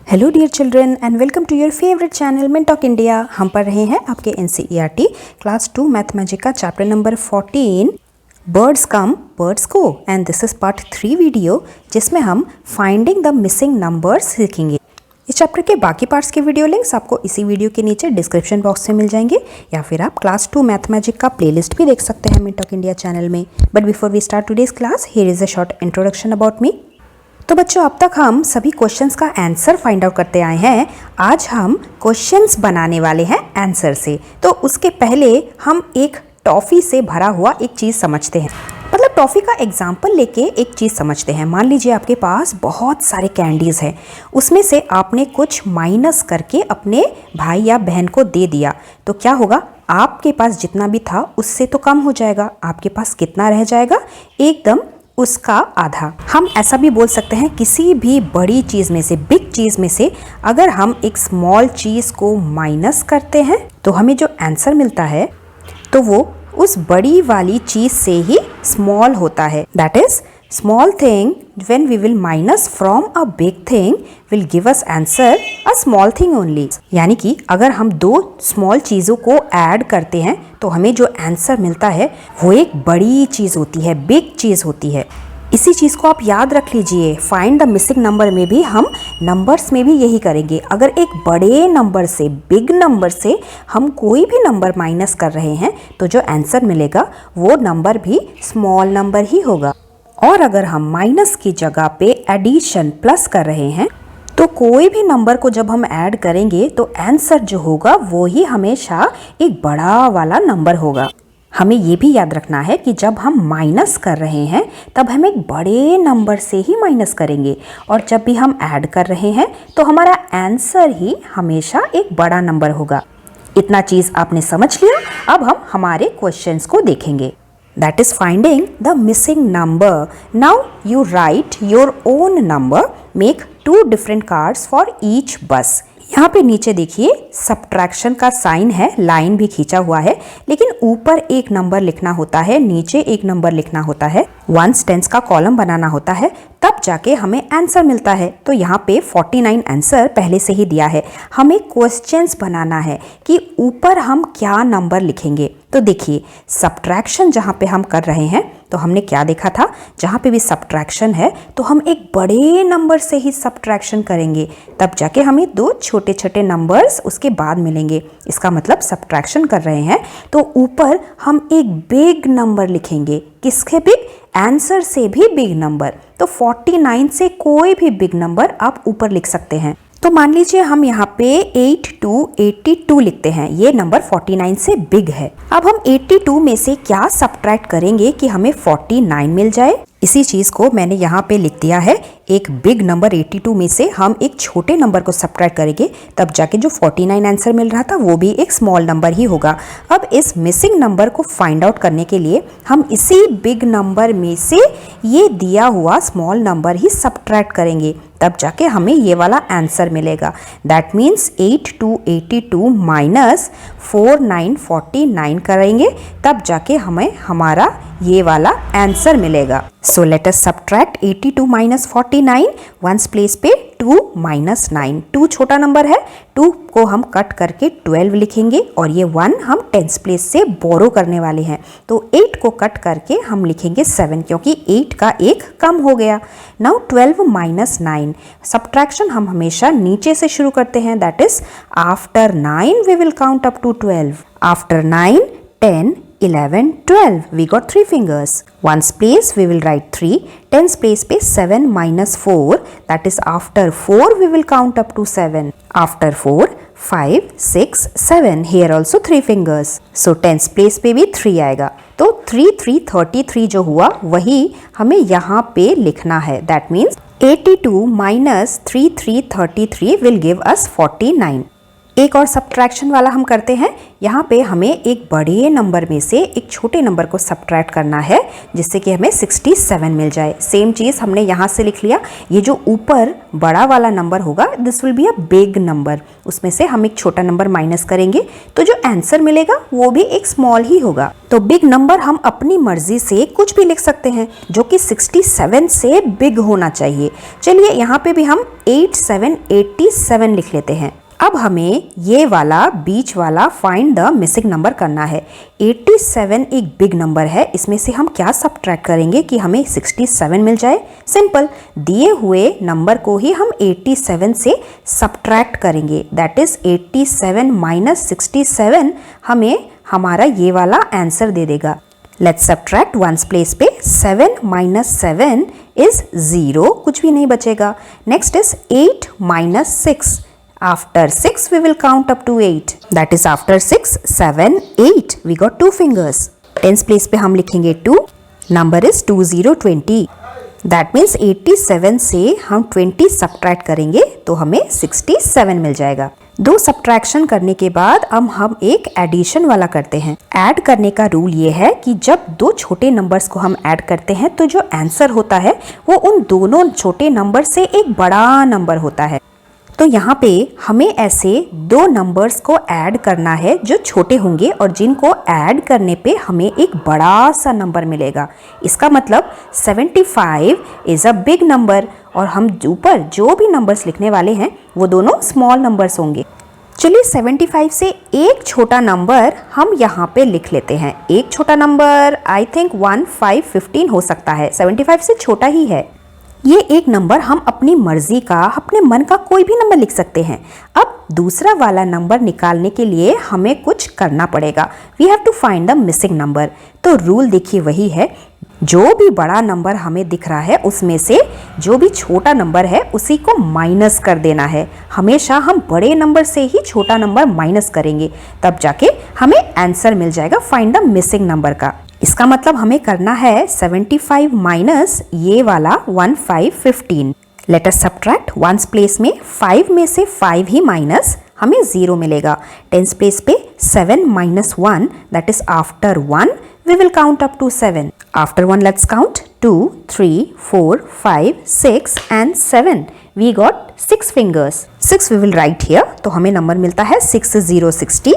Hello dear children and welcome to your favourite channel Mintalk India. हम पढ़ रहे हैं आपके एनसीईआरटी क्लास 2 मैथमेटिक्स का chapter number 14 birds come birds go and this is part 3 video जिसमें हम finding the missing numbers सीखेंगे। इस चैप्टर के बाकी पार्ट्स के वीडियो लिंक्स आपको इसी वीडियो के नीचे डिस्क्रिप्शन बॉक्स में मिल जाएंगे या फिर आप क्लास 2 मैथमेटिक्स का प्लेलिस्ट भी देख सकते हैं मिनटॉक इंडिया चैनल में। But before we start today's class here is a short introduction about me. तो बच्चों, अब तक हम सभी क्वेश्चंस का आंसर फाइंड आउट करते आए हैं। आज हम क्वेश्चंस बनाने वाले हैं आंसर से। तो उसके पहले हम एक टॉफ़ी से भरा हुआ एक चीज़ समझते हैं, मतलब टॉफ़ी का एग्जाम्पल लेके एक चीज़ समझते हैं। मान लीजिए आपके पास बहुत सारे कैंडीज़ हैं, उसमें से आपने कुछ माइनस करके अपने भाई या बहन को दे दिया, तो क्या होगा? आपके पास जितना भी था उससे तो कम हो जाएगा। आपके पास कितना रह जाएगा? एकदम उसका आधा। हम ऐसा भी बोल सकते हैं, किसी भी बड़ी चीज़ में से, बिग चीज़ में से अगर हम एक स्मॉल चीज़ को माइनस करते हैं तो हमें जो आंसर मिलता है तो वो उस बड़ी वाली चीज़ से ही स्मॉल होता है। That is small thing when we will minus from a big thing will give us answer a small thing only। यानी कि अगर हम दो स्मॉल चीज़ों को ऐड करते हैं तो हमें जो आंसर मिलता है वो एक बड़ी चीज़ होती है, बिग चीज़ होती है। इसी चीज़ को आप याद रख लीजिए। फाइंड द मिसिंग नंबर में भी हम नंबर्स में भी यही करेंगे। अगर एक बड़े नंबर से, बिग नंबर से हम कोई भी नंबर माइनस कर रहे हैं तो जो आंसर मिलेगा वो नंबर भी स्मॉल नंबर ही होगा। और अगर हम माइनस की जगह पे एडिशन प्लस कर रहे हैं तो कोई भी नंबर को जब हम ऐड करेंगे तो आंसर जो होगा वो ही हमेशा एक बड़ा वाला नंबर होगा। हमें ये भी याद रखना है कि जब हम माइनस कर रहे हैं तब हम एक बड़े नंबर से ही माइनस करेंगे, और जब भी हम ऐड कर रहे हैं तो हमारा आंसर ही हमेशा एक बड़ा नंबर होगा। इतना चीज़ आपने समझ लिया। अब हम हमारे क्वेश्चंस को देखेंगे। That is finding the missing number. Now you write your own number. Make 2 different cards for each bus. यहाँ पे नीचे देखिए सब्ट्रैक्शन का साइन है, लाइन भी खींचा हुआ है, लेकिन ऊपर एक नंबर लिखना होता है, नीचे एक नंबर लिखना होता है, वंस टेंस का कॉलम बनाना होता है, तब जाके हमें आंसर मिलता है। तो यहाँ पे 49 आंसर पहले से ही दिया है। हमें क्वेश्चंस बनाना है कि ऊपर हम क्या नंबर लिखेंगे। तो देखिए सब्ट्रैक्शन जहाँ पे हम कर रहे हैं तो हमने क्या देखा था, जहाँ पे भी सब्ट्रैक्शन है तो हम एक बड़े नंबर से ही सब्ट्रैक्शन करेंगे, तब जाके हमें दो छोटे छोटे नंबर्स उसके बाद मिलेंगे। इसका मतलब सब्ट्रैक्शन कर रहे हैं तो ऊपर हम एक बिग नंबर लिखेंगे। किसके बिग? आंसर से भी बिग नंबर। तो 49 से कोई भी बिग नंबर आप ऊपर लिख सकते हैं। तो मान लीजिए हम यहाँ पे 82 लिखते हैं, ये नंबर 49 से बिग है। अब हम 82 में से क्या सब्ट्रैक्ट करेंगे कि हमें 49 मिल जाए? इसी चीज़ को मैंने यहाँ पे लिख दिया है। एक बिग नंबर 82 में से हम एक छोटे नंबर को सब्ट्रैक्ट करेंगे, तब जाके जो 49 आंसर मिल रहा था वो भी एक स्मॉल नंबर ही होगा। अब इस मिसिंग नंबर को फाइंड आउट करने के लिए हम इसी बिग नंबर में से ये दिया हुआ स्मॉल नंबर ही सब्ट्रैक्ट करेंगे, तब जाके हमें ये वाला आंसर मिलेगा। दैट मीन्स 8282 माइनस 4949 करेंगे, तब जाके हमें हमारा ये वाला आंसर मिलेगा। So let us subtract 82 minus 49। Once place पे 2 माइनस 9। 2 छोटा नंबर है, 2 को हम कट करके 12 लिखेंगे, और ये 1 हम टेंस प्लेस से बोरो करने वाले हैं। तो 8 को कट करके हम लिखेंगे 7, क्योंकि 8 का 1 कम हो गया। Now 12 minus 9। सब्ट्रैक्शन हम हमेशा नीचे से शुरू करते हैं। That is after 9 we will count up to 12। After 9 10 11 12 we got 3 fingers. Ones place we will write 3. Tens place पे 7 minus 4, that is after 4 we will count up to 7. After 4 5 6 7, here also 3 fingers. So tens place पे भी 3 आएगा। तो 3 3 33 जो हुआ वही हमें यहाँ पे लिखना है। That means 82 minus 3 3 33 will give us 49. एक और सब्ट्रैक्शन वाला हम करते हैं। यहाँ पे हमें एक बड़े नंबर में से एक छोटे नंबर को सब्ट्रैक्ट करना है जिससे कि हमें 67 मिल जाए। सेम चीज़ हमने यहाँ से लिख लिया। ये जो ऊपर बड़ा वाला नंबर होगा this will be a big number, उसमें से हम एक छोटा नंबर माइनस करेंगे तो जो आंसर मिलेगा वो भी एक स्मॉल ही होगा। तो बिग नंबर हम अपनी मर्जी से कुछ भी लिख सकते हैं जो कि 67 से बिग होना चाहिए। चलिए यहाँ पे भी हम 87 लिख लेते हैं। अब हमें ये वाला बीच वाला फाइंड द मिसिंग नंबर करना है। 87 एक बिग नंबर है, इसमें से हम क्या सब्ट्रैक्ट करेंगे कि हमें 67 मिल जाए। सिंपल, दिए हुए नंबर को ही हम 87 से सब्ट्रैक्ट करेंगे। दैट इज 87 माइनस 67 हमें हमारा ये वाला आंसर दे देगा। लेट्स सब्ट्रैक्ट वंस प्लेस पे 7 माइनस 7 इज 0, कुछ भी नहीं बचेगा। Next is 8 minus 6। After 6 we will count up to 8. That is after 6, 7, 8. We got 2 fingers. Tens place पे हम लिखेंगे 2. Number is 2020. That means 87 से हम 20 सब्ट्रैक्ट करेंगे तो हमें 67 मिल जाएगा। दो सब्ट्रैक्शन करने के बाद अब हम एक एडिशन वाला करते हैं। ऐड करने का रूल ये है कि जब दो छोटे नंबर्स को हम ऐड करते हैं तो जो आंसर होता है वो उन दोनों छोटे नंबर से एक बड़ा नंबर होता है। तो यहाँ पे हमें ऐसे दो नंबर्स को ऐड करना है जो छोटे होंगे और जिनको ऐड करने पे हमें एक बड़ा सा नंबर मिलेगा। इसका मतलब 75 इज़ अ बिग नंबर और हम ऊपर जो भी नंबर्स लिखने वाले हैं वो दोनों स्मॉल नंबर्स होंगे। चलिए 75 से एक छोटा नंबर हम यहाँ पे लिख लेते हैं। एक छोटा नंबर आई थिंक 1515 हो सकता है, 75 से छोटा ही है। ये एक नंबर हम अपनी मर्जी का, अपने मन का कोई भी नंबर लिख सकते हैं। अब दूसरा वाला नंबर निकालने के लिए हमें कुछ करना पड़ेगा। We have to find the missing number. तो रूल देखिए वही है, जो भी बड़ा नंबर हमें दिख रहा है उसमें से जो भी छोटा नंबर है उसी को माइनस कर देना है। हमेशा हम बड़े नंबर से ही छोटा नंबर माइनस करेंगे, तब जाके हमें आंसर मिल जाएगा फाइंड द मिसिंग नंबर का। इसका मतलब हमें करना है 75 माइनस ये वाला 1515। Late us subtract ones place में 5 में से 5 ही माइनस हमें 0 मिलेगा। टेंस प्लेस पे 7 minus 1 that is after 1 we will count up to 7। After 1 let's count 2, 3, 4, 5, 6 and 7। We got 6 fingers. 6 we will write here, तो हमें नंबर मिलता है 6060।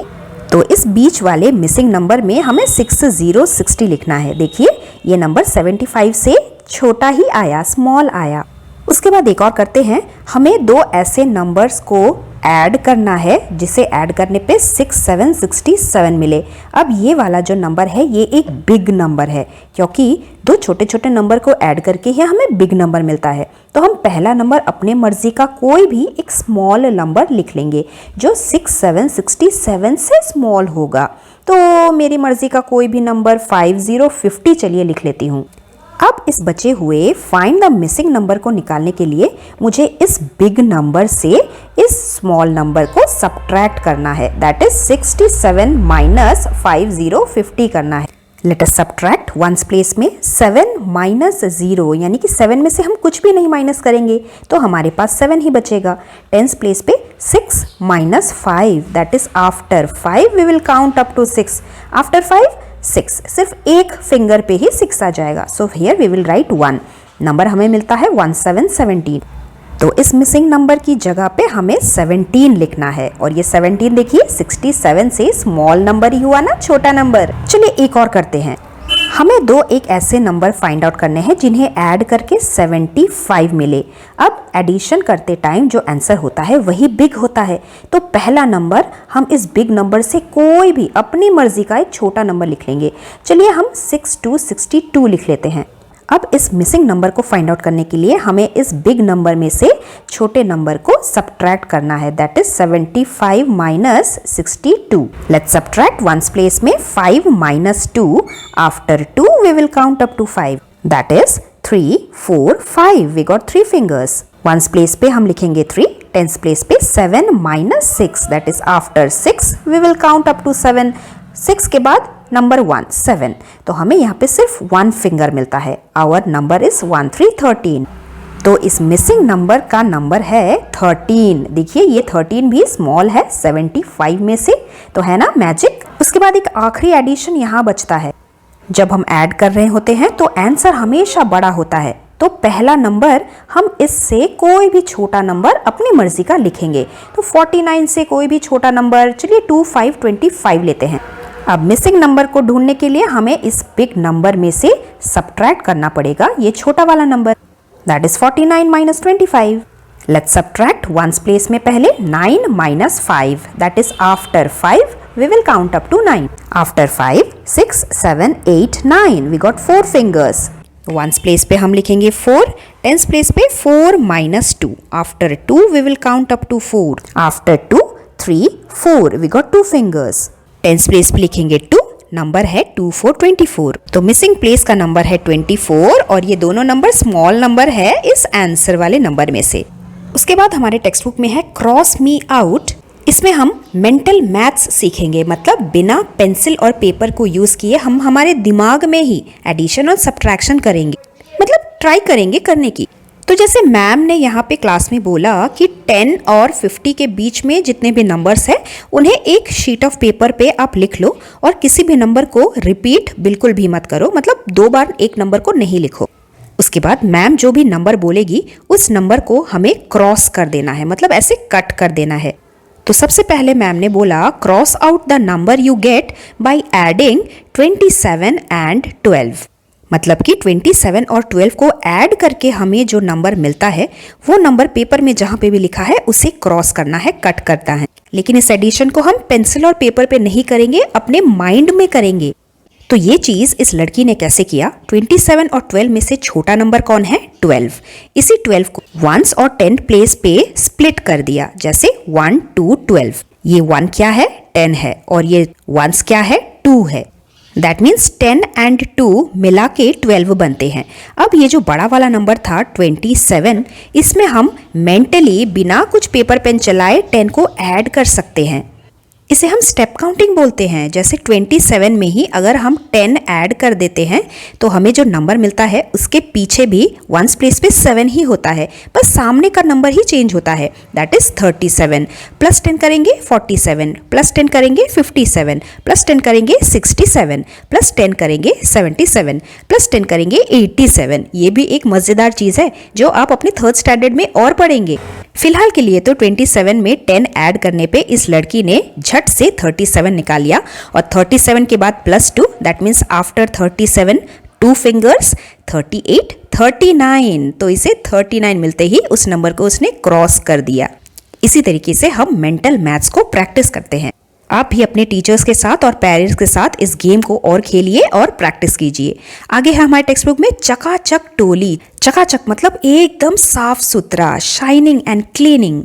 तो इस बीच वाले मिसिंग नंबर में हमें 6060 लिखना है। देखिए ये नंबर 75 से छोटा ही आया, स्मॉल आया। उसके बाद एक और करते हैं, हमें दो ऐसे नंबर्स को ऐड करना है जिसे ऐड करने पे 6767 मिले। अब ये वाला जो नंबर है ये एक बिग नंबर है क्योंकि दो छोटे छोटे नंबर को ऐड करके ही हमें बिग नंबर मिलता है। तो हम पहला नंबर अपने मर्जी का कोई भी एक स्मॉल नंबर लिख लेंगे जो 6767 से स्मॉल होगा। तो मेरी मर्जी का कोई भी नंबर 5050 चलिए लिख लेती हूँ। अब इस बचे हुए फाइंड द मिसिंग नंबर को निकालने के लिए मुझे इस बिग नंबर से इस स्मॉल नंबर को सब्ट्रैक्ट करना है। दैट इज 67 माइनस 5050 करना है। Late us subtract ones place में 7 माइनस 0 यानी कि 7 में से हम कुछ भी नहीं माइनस करेंगे तो हमारे पास 7 ही बचेगा। टेंस प्लेस पे 6 minus 5 that is after 5 we will count up to 6। After 5 6, सिर्फ एक फिंगर पे ही 6 आ जाएगा। So here we will write 1। Number हमें मिलता है 1717। तो इस मिसिंग नंबर की जगह पे हमें 17 लिखना है और ये 17 देखिए 67 से स्मॉल नंबर ही हुआ ना, छोटा नंबर। चलिए एक और करते हैं। हमें दो एक ऐसे नंबर फाइंड आउट करने हैं जिन्हें ऐड करके 75 मिले। अब एडिशन करते टाइम जो आंसर होता है वही बिग होता है। तो पहला नंबर हम इस बिग नंबर से कोई भी अपनी मर्जी का एक छोटा नंबर लिख लेंगे। चलिए हम 6262 लिख लेते हैं। अब इस मिसिंग नंबर को फाइंड आउट करने के लिए हमें इस बिग नंबर में से छोटे नंबर को सब्ट्रैक्ट करना है। That is 75 minus 62। Let's subtract ones place में 5 minus 2। After 2 we will count up to 5। That is 3, 4, 5। We got 3 fingers. Ones place पे हम लिखेंगे 3। टेंस प्लेस पे 7 minus 6 that is after 6 we will count up to 7। 6 के बाद number 1, 7। तो हमें यहाँ पे सिर्फ 1 फिंगर मिलता है। Our number is 1313। तो इस मिसिंग नंबर का नंबर है 13। देखिए ये 13 भी स्मॉल है 75 में से, तो है ना मैजिक। उसके बाद एक आखिरी एडिशन यहाँ बचता है। जब हम ऐड कर रहे होते हैं तो आंसर हमेशा बड़ा होता है, तो पहला नंबर हम इससे कोई भी छोटा नंबर अपनी मर्जी का लिखेंगे। तो 49 से कोई भी छोटा नंबर, चलिए 2525 लेते हैं। अब मिसिंग नंबर को ढूंढने के लिए हमें इस बिग नंबर में से सब्ट्रैक्ट करना पड़ेगा ये छोटा वाला number, that is 49 minus 25। Let's subtract ones place में पहले 9 minus 5, that is after 5 we will count up to 9. After 5, 6, 7, 8, 9. We got 4 fingers. Ones place पे हम लिखेंगे 4, tens place पे 4 minus 2. After 2, we will count up to 4. After 2, 3, 4. We got 2 fingers. Tens place पे लिखेंगे 2. Number है 2 4 24। तो missing place का number है 24 और ये दोनों नंबर स्मॉल नंबर है इस आंसर वाले नंबर में से। उसके बाद हमारे टेक्स्ट बुक में है क्रॉस मी आउट। इसमें हम मेंटल मैथ्स सीखेंगे, मतलब बिना पेंसिल और पेपर को यूज किए हम हमारे दिमाग में ही एडिशन और सब्ट्रैक्शन करेंगे, मतलब ट्राई करेंगे करने की। तो जैसे मैम ने यहाँ पे क्लास में बोला कि 10 और 50 के बीच में जितने भी नंबर्स हैं उन्हें एक शीट ऑफ पेपर पे आप लिख लो और किसी भी नंबर को रिपीट बिल्कुल भी मत करो, मतलब 2 बार एक नंबर को नहीं लिखो। उसके बाद मैम जो भी नंबर बोलेगी उस नंबर को हमें क्रॉस कर देना है, मतलब ऐसे कट कर देना है। तो सबसे पहले मैम ने बोला cross out the number you get by adding 27 and 12, मतलब कि 27 और 12 को ऐड करके हमें जो नंबर मिलता है वो नंबर पेपर में जहाँ पे भी लिखा है उसे क्रॉस करना है, कट करता है। लेकिन इस एडिशन को हम पेंसिल और पेपर पे नहीं करेंगे, अपने माइंड में करेंगे। तो ये चीज इस लड़की ने कैसे किया, 27 और 12 में से छोटा नंबर कौन है, 12। इसी 12 को 1s और 10 प्लेस पे स्प्लिट कर दिया, जैसे 1 2 12। ये 1 क्या है, 10 है, और ये 1s क्या है, 2 है। दैट मीन्स 10 एंड 2 मिला के 12 बनते हैं। अब ये जो बड़ा वाला नंबर था 27, इसमें हम मेंटली बिना कुछ पेपर पेन चलाए 10 को ऐड कर सकते हैं। इसे हम स्टेप काउंटिंग बोलते हैं। जैसे 27 में ही अगर हम 10 ऐड कर देते हैं तो हमें जो नंबर मिलता है उसके पीछे भी 1s प्लेस पे 7 ही होता है, बस सामने का नंबर ही चेंज होता है, दैट इज 37। प्लस 10 करेंगे 47, प्लस 10 करेंगे 57, प्लस 10 करेंगे 67, प्लस 10 करेंगे 77, प्लस 10 करेंगे 87। ये भी एक मज़ेदार चीज़ है जो आप अपने 3rd स्टैंडर्ड में और पढ़ेंगे। फिलहाल के लिए तो 27 में 10 ऐड करने पे इस लड़की ने झट से 37 निकाल लिया, और 37 के बाद plus 2, that means after 37 2 fingers 38 39। तो इसे 39 मिलते ही उस नंबर को उसने क्रॉस कर दिया। इसी तरीके से हम मेंटल मैथ्स को प्रैक्टिस करते हैं। आप भी अपने टीचर्स के साथ और पेरेंट्स के साथ इस गेम को और खेलिए और प्रैक्टिस कीजिए। आगे है हमारे टेक्स्ट बुक में चकाचक टोली। चकाचक मतलब एकदम साफ सुथरा, शाइनिंग एंड क्लीनिंग।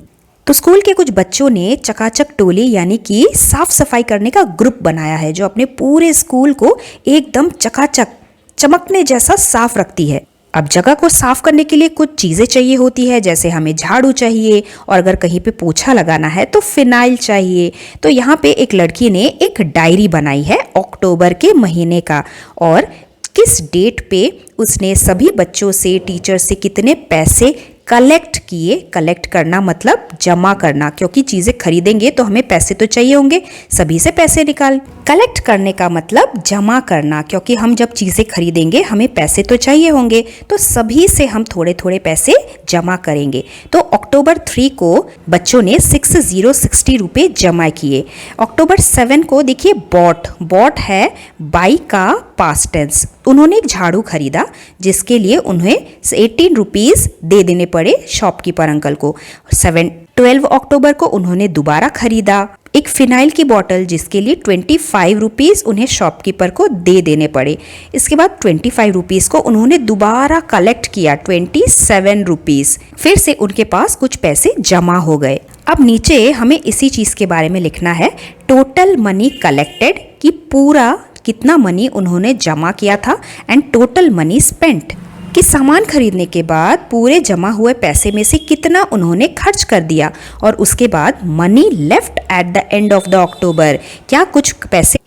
तो स्कूल के कुछ बच्चों ने चकाचक टोली यानी कि साफ सफाई करने का ग्रुप बनाया है जो अपने पूरे स्कूल को एकदम चकाचक, चमकने जैसा साफ रखती है। अब जगह को साफ करने के लिए कुछ चीज़ें चाहिए होती है, जैसे हमें झाड़ू चाहिए और अगर कहीं पे पोछा लगाना है तो फिनाइल चाहिए। तो यहाँ पे एक लड़की ने एक डायरी बनाई है अक्टूबर के महीने का, और किस डेट पे उसने सभी बच्चों से, टीचर से कितने पैसे कलेक्ट किए। कलेक्ट करना मतलब जमा करना, क्योंकि चीज़ें खरीदेंगे तो हमें पैसे तो चाहिए होंगे, सभी से पैसे निकाल। कलेक्ट करने का मतलब जमा करना, क्योंकि हम जब चीज़ें खरीदेंगे हमें पैसे तो चाहिए होंगे, तो सभी से हम थोड़े थोड़े पैसे जमा करेंगे। तो अक्टूबर 3 को बच्चों ने 6060 रुपये जमा किए। अक्टूबर 7 को देखिए बॉट है बाई का पास्ट टेंस। उन्होंने एक झाड़ू खरीदा जिसके लिए उन्हें 18 रुपीज़ दे देने पड़े शॉपकीपर अंकल को। 12 अक्टूबर को उन्होंने दोबारा खरीदा एक फिनाइल की बोतल जिसके लिए 25 रुपीज़ उन्हें शॉपकीपर को दे देने पड़े। इसके बाद 25 रुपीज़ को उन्होंने दोबारा कलेक्ट किया, 27 रुपीज़। फिर से उनके पास कुछ पैसे जमा हो गए। अब नीचे हमें इसी चीज़ के बारे में लिखना है, टोटल मनी कलेक्टेड, कि पूरा कितना मनी उन्होंने जमा किया था, एंड टोटल मनी स्पेंट, कि सामान खरीदने के बाद पूरे जमा हुए पैसे में से कितना उन्होंने खर्च कर दिया। और उसके बाद money left at the end of the October, क्या कुछ पैसे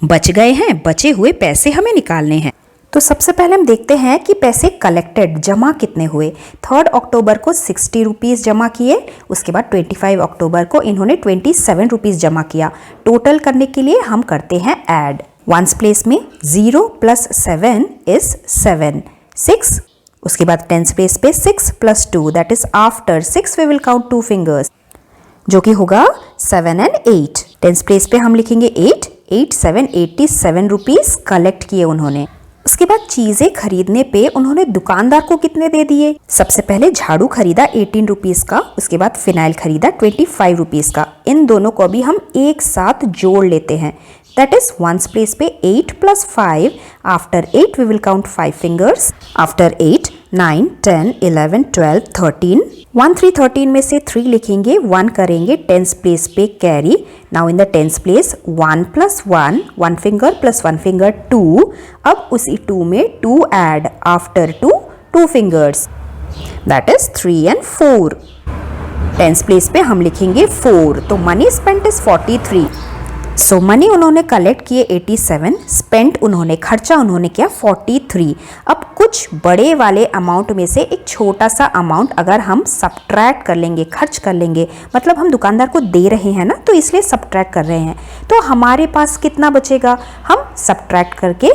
बच गए हैं, बचे हुए पैसे हमें निकालने हैं। तो सबसे पहले हम देखते हैं कि पैसे कलेक्टेड जमा कितने हुए। 3 अक्टूबर को 60 रुपीज़ जमा किए, उसके बाद 25 अक्टूबर को इन्होंने 27 रुपीज़ जमा किया। टोटल करने के लिए हम करते हैं ऐड। वंस प्लेस में 0 + 7 इज 7, 6। उसके बाद टेंस प्लेस पे 6 + 2 that is after 6 we will count 2 fingers जो कि होगा 7 और 8। टेंस प्लेस पे हम लिखेंगे 8, 8 7 87 रुपीज़ कलेक्ट किए उन्होंने। उसके बाद चीजें खरीदने पे उन्होंने दुकानदार को कितने दे दिए। सबसे पहले झाड़ू खरीदा 18 रुपीज़ का, उसके बाद फिनाइल खरीदा 25 रुपीज़ का। इन दोनों को भी हम एक साथ जोड़ लेते हैं। दैट इज वंस प्लेस पे 8 + 5, after 8 we will count 5 fingers, after 8 9 10 11 12 13। 1 3 13 में से 3 लिखेंगे, 1 करेंगे टेंस प्लेस पे carry. Now in the tens place 1 + 1, 1 finger + 1 finger 2। अब उसी 2 में 2 add, after 2 2 fingers that is 3 और 4। टेंस प्लेस पे हम लिखेंगे 4, तो money spent is 43। So money उन्होंने कलेक्ट किए 87, स्पेंट उन्होंने खर्चा उन्होंने किया 43। अब कुछ बड़े वाले अमाउंट में से एक छोटा सा अमाउंट अगर हम सब्ट्रैक्ट कर लेंगे, खर्च कर लेंगे, मतलब हम दुकानदार को दे रहे हैं ना, तो इसलिए सब्ट्रैक्ट कर रहे हैं, तो हमारे पास कितना बचेगा हम सब्ट्रैक्ट करके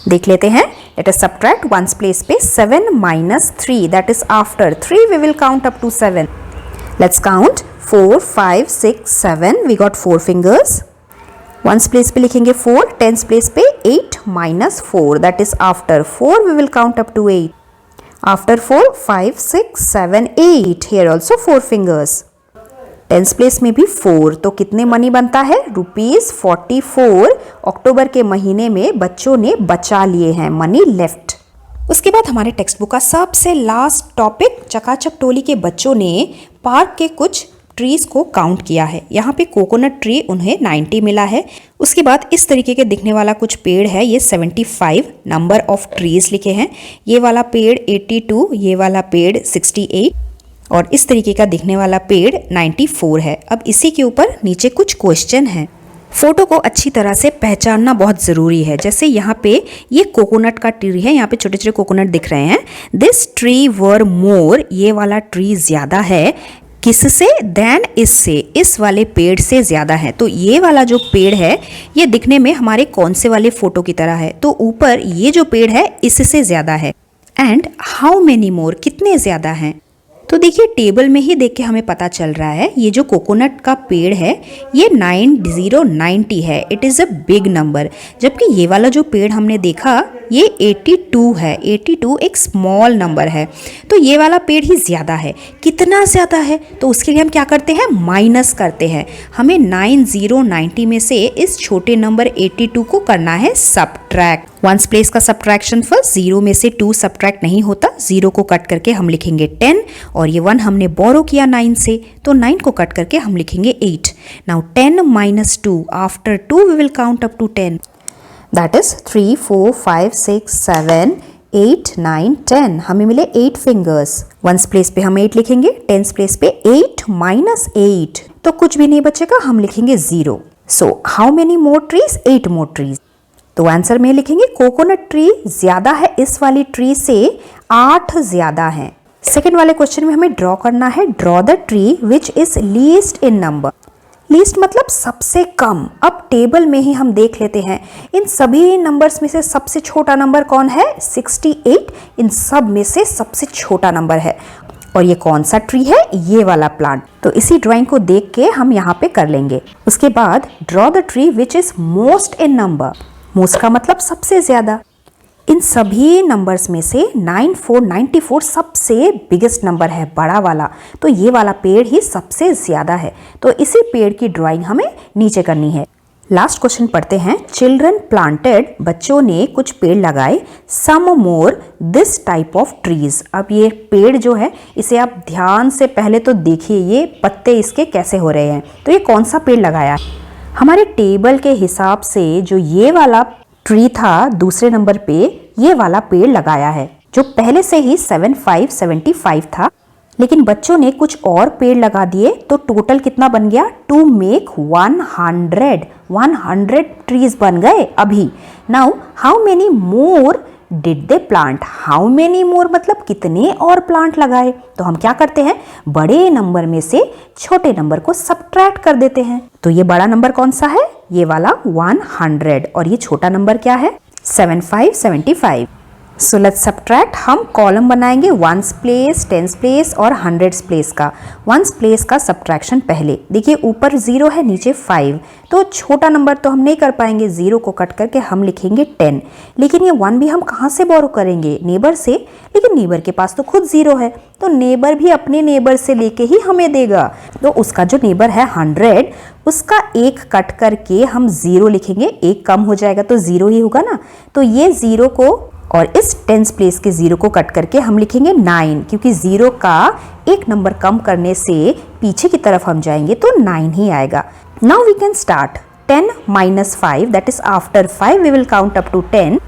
देख लेते हैं। Let us subtract ones place पे 7 - 3 that is after 3 we will count up to 7। Let's count 4 5 6 7, we got 4 fingers. Ones place पे लिखेंगे 4, टेंस प्लेस पे 8 - 4 that is after 4 we will count up to 8, after 4 5 6 7 8, here also 4 fingers. Tens place में भी 4, तो कितने money बनता है ₹44 अक्टूबर के महीने में बच्चों ने बचा लिए हैं, मनी लेफ्ट। उसके बाद हमारे टेक्स्ट बुक का सबसे लास्ट टॉपिक, चकाचक टोली के बच्चों ने पार्क के कुछ ट्रीज को काउंट किया है। यहाँ पे कोकोनट ट्री उन्हें 90 मिला है। उसके बाद इस तरीके के दिखने वाला कुछ पेड़ है, ये 75 नंबर ऑफ ट्रीज लिखे हैं। ये वाला पेड़ 82, ये वाला पेड़ 68 और इस तरीके का दिखने वाला पेड़ 94 है। अब इसी के ऊपर नीचे कुछ क्वेश्चन है। फोटो को अच्छी तरह से पहचानना बहुत ज़रूरी है। जैसे यहाँ पे ये कोकोनट का ट्री है, यहाँ पे छोटे छोटे कोकोनट दिख रहे हैं। दिस ट्री वर मोर, ये वाला ट्री ज़्यादा है किससे, देन इससे, इस वाले पेड़ से ज़्यादा है। तो ये वाला जो पेड़ है ये दिखने में हमारे कौन से वाले फोटो की तरह है, तो ऊपर ये जो पेड़ है इससे ज़्यादा है। एंड हाउ मेनी मोर, कितने ज़्यादा हैं। तो देखिए टेबल में ही देख के हमें पता चल रहा है ये जो कोकोनट का पेड़ है ये 90 है, it is a big number. जबकि ये वाला जो पेड़ हमने देखा ये 82 है, 82 एक स्मॉल नंबर है। तो ये वाला पेड़ ही ज़्यादा है। कितना ज़्यादा है, तो उसके लिए हम क्या करते हैं, माइनस करते हैं। हमें 90 में से इस छोटे नंबर 82 को करना है सब्ट्रैक्ट। वंस प्लेस का सब्ट्रैक्शन फर्स्ट, 0 में से 2 सब्ट्रैक्ट नहीं होता, 0 को कट करके हम लिखेंगे 10 और ये 1 हमने बोरो किया 9 से, तो 9 को कट करके हम लिखेंगे 8। Now 10 - 2, after 2 we will count up to 10 that is 3 4 5 6 7 8 9 10, हमें मिले 8 फिंगर्स। वंस प्लेस पे हम 8 लिखेंगे, टेंस प्लेस पे 8 - 8, तो कुछ भी नहीं बचेगा, हम लिखेंगे 0। So how many more trees, 8 more trees. तो आंसर में लिखेंगे कोकोनट ट्री ज्यादा है इस वाली ट्री से, 8 ज्यादा है। सेकेंड वाले क्वेश्चन में हमें ड्रॉ करना है, draw the tree which is least in number. Least मतलब सबसे कम। अब टेबल में ही हम देख लेते हैं इन सभी नंबर्स में से सबसे छोटा नंबर कौन है, 68 इन सब में से सबसे छोटा नंबर है। और ये कौन सा ट्री है, ये वाला प्लांट। तो इसी ड्राइंग को देख के हम यहाँ पे कर लेंगे। उसके बाद draw the tree which is most in number. Most का मतलब सबसे ज्यादा। इन सभी नंबर्स में से 94 सबसे बिगेस्ट नंबर है, बड़ा वाला। तो ये वाला पेड़ ही सबसे ज्यादा है, तो इसी पेड़ की ड्राइंग हमें नीचे करनी है। लास्ट क्वेश्चन पढ़ते हैं, चिल्ड्रन प्लांटेड, बच्चों ने कुछ पेड़ लगाए, some more this type of trees. अब ये पेड़ जो है इसे आप ध्यान से पहले तो देखिए, ये पत्ते इसके कैसे हो रहे हैं। तो ये कौन सा पेड़ लगाया, हमारे टेबल के हिसाब से जो ये वाला ट्री था दूसरे नंबर पे, ये वाला पेड़ लगाया है, जो पहले से ही 75 था। लेकिन बच्चों ने कुछ और पेड़ लगा दिए, तो टोटल कितना बन गया, टू मेक 100 ट्रीज बन गए अभी। Now how many more did they plant, how many more मतलब कितने और प्लांट लगाए। तो हम क्या करते हैं, बड़े नंबर में से छोटे नंबर को सब्ट्रैक्ट कर देते हैं। तो ये बड़ा नंबर कौन सा है, ये वाला 100, और ये छोटा नंबर क्या है 75 सो लेट्स सब्ट्रैक्ट। हम कॉलम बनाएंगे वंस प्लेस, टेंस प्लेस और हंड्रेड्स प्लेस का। वंस प्लेस का सब्ट्रैक्शन पहले, देखिए ऊपर 0 है नीचे 5, तो छोटा नंबर तो हम नहीं कर पाएंगे, 0 को कट करके हम लिखेंगे 10। लेकिन ये 1 भी हम कहाँ से बोरो करेंगे, नेबर से, लेकिन नेबर के पास तो खुद 0 है, तो नेबर भी अपने नेबर से लेके ही हमें देगा। तो उसका जो नेबर है 100, उसका 1 कट करके हम 0 लिखेंगे, 1 कम हो जाएगा तो 0 ही होगा ना। तो ये 0 को और इस टेंस प्लेस के 0 को कट करके हम लिखेंगे 9, क्योंकि 0 का 1 नंबर कम करने से पीछे की तरफ हम जाएंगे तो 9 ही आएगा। Now we can start 10 minus 5, that is after 5 we will count up to 10.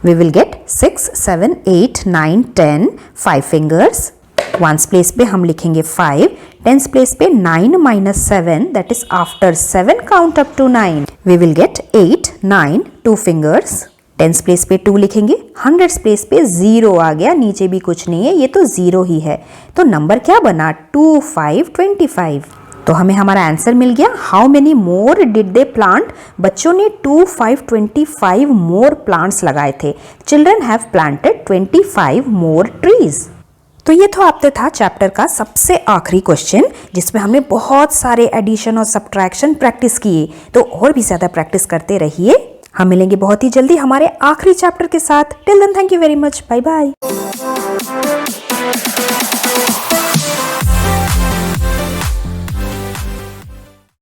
We will get 6, 7, 8, 9, 10, 5 fingers. Once place पे हम लिखेंगे 5, टेंस प्लेस पे 9 minus 7, that is after 7 count up to 9. We will get 8, 9, 2 fingers. Tense place पे 2 लिखेंगे, hundreds place पे 0 आ गया, नीचे भी कुछ नहीं है, ये तो 0 ही है। तो नंबर क्या बना 2, 5, 25। तो हमें हमारा आंसर मिल गया। How many more did they plant, बच्चों ने 2, 5, 25 मोर प्लांट्स लगाए थे। Children have planted 25 more trees. तो ये तो आपसे था चैप्टर का सबसे आखिरी क्वेश्चन, जिसमें हमने बहुत सारे एडिशन और सब्ट्रैक्शन प्रैक्टिस किए। तो और भी ज़्यादा प्रैक्टिस करते रहिए। हम मिलेंगे बहुत ही जल्दी हमारे आखिरी चैप्टर के साथ। Till then thank you very much, bye bye.